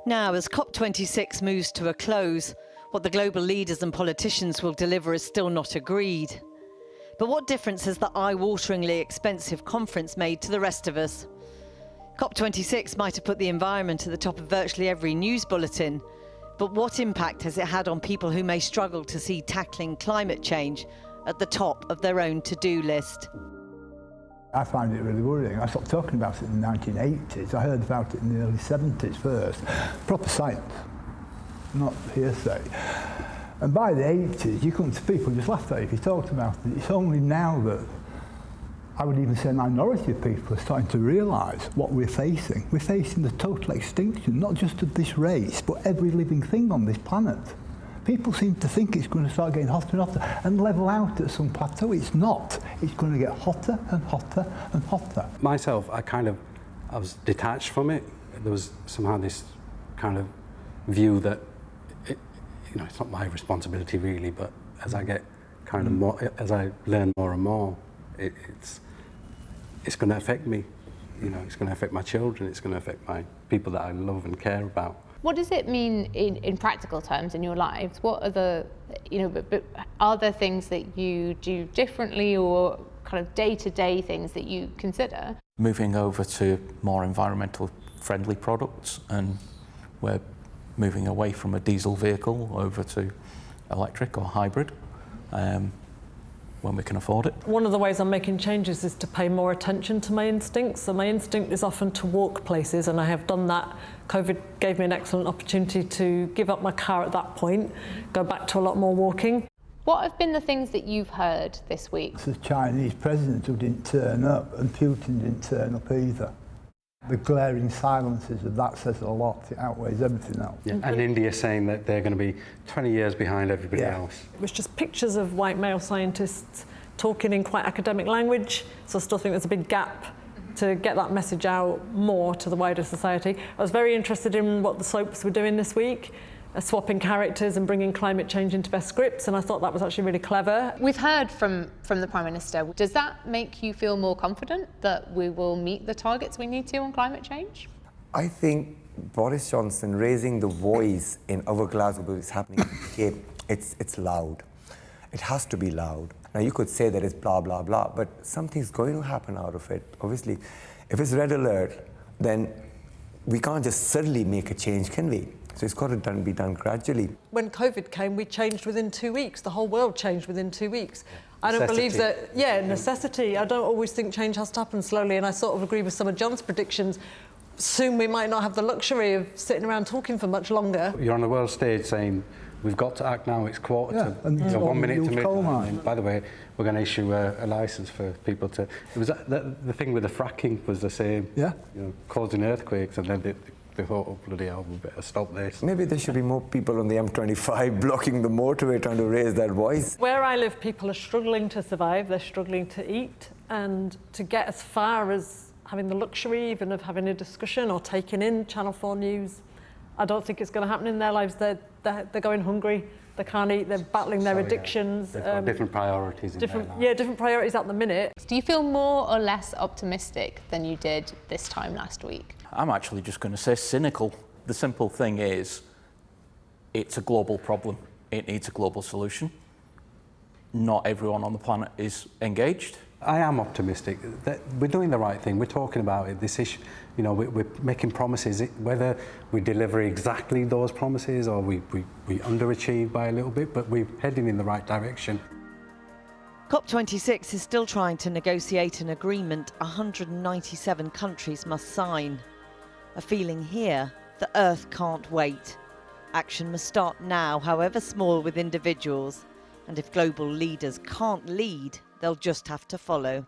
Now, as COP26 moves to a close, what the global leaders and politicians will deliver is still not agreed. But what difference has the eye-wateringly expensive conference made to the rest of us? COP26 might have put the environment at the top of virtually every news bulletin, but what impact has it had on people who may struggle to see tackling climate change at the top of their own to-do list? I find it really worrying. I stopped talking about it in the 1980s. I heard about it in the early 70s first. Proper science, not hearsay. And by the 80s, you come to people who just laughed at you if you talked about it. It's only now that I would even say a minority of people are starting to realise what we're facing. We're facing the total extinction, not just of this race, but every living thing on this planet. People seem to think it's going to start getting hotter and hotter and level out at some plateau. It's not. It's going to get hotter and hotter and hotter. Myself, I was detached from it. There was somehow this kind of view that, it's not my responsibility really, but as I get kind of more, as I learn more and more, it's going to affect me. It's going to affect my children. It's going to affect my people that I love and care about. What does it mean in practical terms in your lives? What are the, but are there things that you do differently or kind of day-to-day things that you consider? Moving over to more environmental friendly products, and we're moving away from a diesel vehicle over to electric or hybrid when we can afford it. One of the ways I'm making changes is to pay more attention to my instincts. So my instinct is often to walk places, and I have done that. COVID gave me an excellent opportunity to give up my car at that point, go back to a lot more walking. What have been the things that you've heard this week? The Chinese president who didn't turn up, and Putin didn't turn up either. The glaring silences of that says a lot. It outweighs everything else. Yeah. And India saying that they're going to be 20 years behind everybody else. It was just pictures of white male scientists talking in quite academic language, so I still think there's a big gap to get that message out more to the wider society. I was very interested in what the soaps were doing this week, swapping characters and bringing climate change into their scripts, and I thought that was actually really clever. We've heard from the Prime Minister. Does that make you feel more confident that we will meet the targets we need to on climate change? I think Boris Johnson raising the voice in our Glasgow is happening. It's loud. It has to be loud. Now you could say that it's blah, blah, blah, but something's going to happen out of it. Obviously, if it's red alert, then we can't just suddenly make a change, can we? So it's got to be done gradually. When COVID came, we changed within 2 weeks. The whole world changed within 2 weeks. I don't believe that, necessity. I don't always think change has to happen slowly, and I sort of agree with some of John's predictions. Soon we might not have the luxury of sitting around talking for much longer. You're on the world stage saying, we've got to act now, it's quarter to 1 minute to midnight. And by the way, we're going to issue a licence for people to... It was the thing with the fracking was the same, causing earthquakes, and then they thought, oh, bloody hell, we better stop this. Maybe there should be more people on the M25 blocking the motorway trying to raise that voice. Where I live, people are struggling to survive, they're struggling to eat, and to get as far as having the luxury even of having a discussion or taking in Channel 4 News, I don't think it's going to happen in their lives. They're going hungry, they can't eat, they're battling their addictions. They've got different priorities in their life. Yeah, different priorities at the minute. Do you feel more or less optimistic than you did this time last week? I'm actually just going to say cynical. The simple thing is, it's a global problem. It needs a global solution. Not everyone on the planet is engaged. I am optimistic that we're doing the right thing. We're talking about it, this issue. We're making promises. Whether we deliver exactly those promises or we underachieve by a little bit, but we're heading in the right direction. COP26 is still trying to negotiate an agreement 197 countries must sign. A feeling here that Earth can't wait. Action must start now, however small, with individuals. And if global leaders can't lead, they'll just have to follow.